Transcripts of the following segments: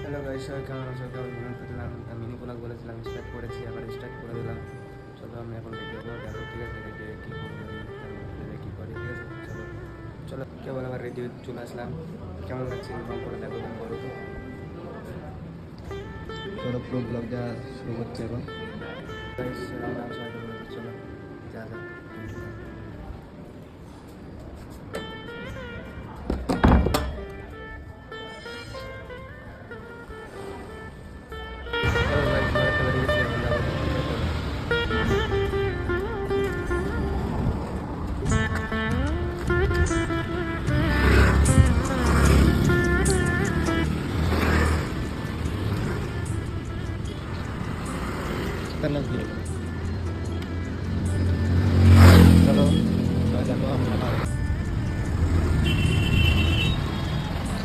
Hello guys, সবাই কেমন আছো? কেমন মনে করলাম মিনি ব্লগ বলেছিলাম, স্টার্ট করেছি, আবার স্টার্ট করে দিলাম। চলো আমি এখন ভিডিও করবো, দেখো ঠিক আছে? রেডি হয়ে কী করবো, কী করি, ঠিক আছে? চলো চলো, কেবল আবার রেডি হয়ে চলে আসলাম। কেমন লাগছে কল করে দেখো, তুমি বলো তো। চলো পুরো ব্লগটা শুরু করছে এখন। গাইস আমরা সবাই চলো যা যাক। करना चाहिए। चलो आ जाओ हमारा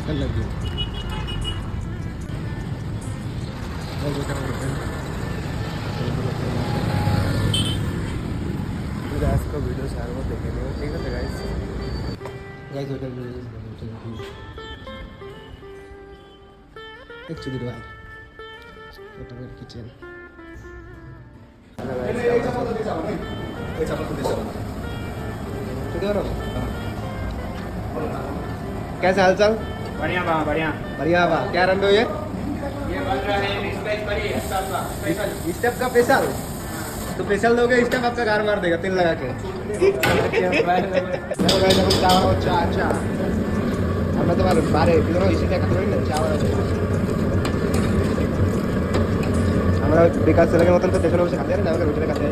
करना चाहिए। और क्या करते हैं? फिर आज का वीडियो सारा को देखेंगे, ठीक है गाइस? गाइस होटल में एक चुड़ी दो आज होटल में किचन कैसा हाल चाल? बढ़िया बा, बढ़िया बढ़िया बा। क्या रन दो ये बन रहा है स्टेप का स्पेशल। तो स्पेशल दोगे स्टेप आपका गार मार देगा तेल लगा के। अच्छा আমরা তোমার বারে বিরো ইসে দেখা করি না চাওয়া আছে। আমরা বিকাশ ছেলের মতন তো পেছনে বসে খাতে না, আমাকে রুটিনে খাতে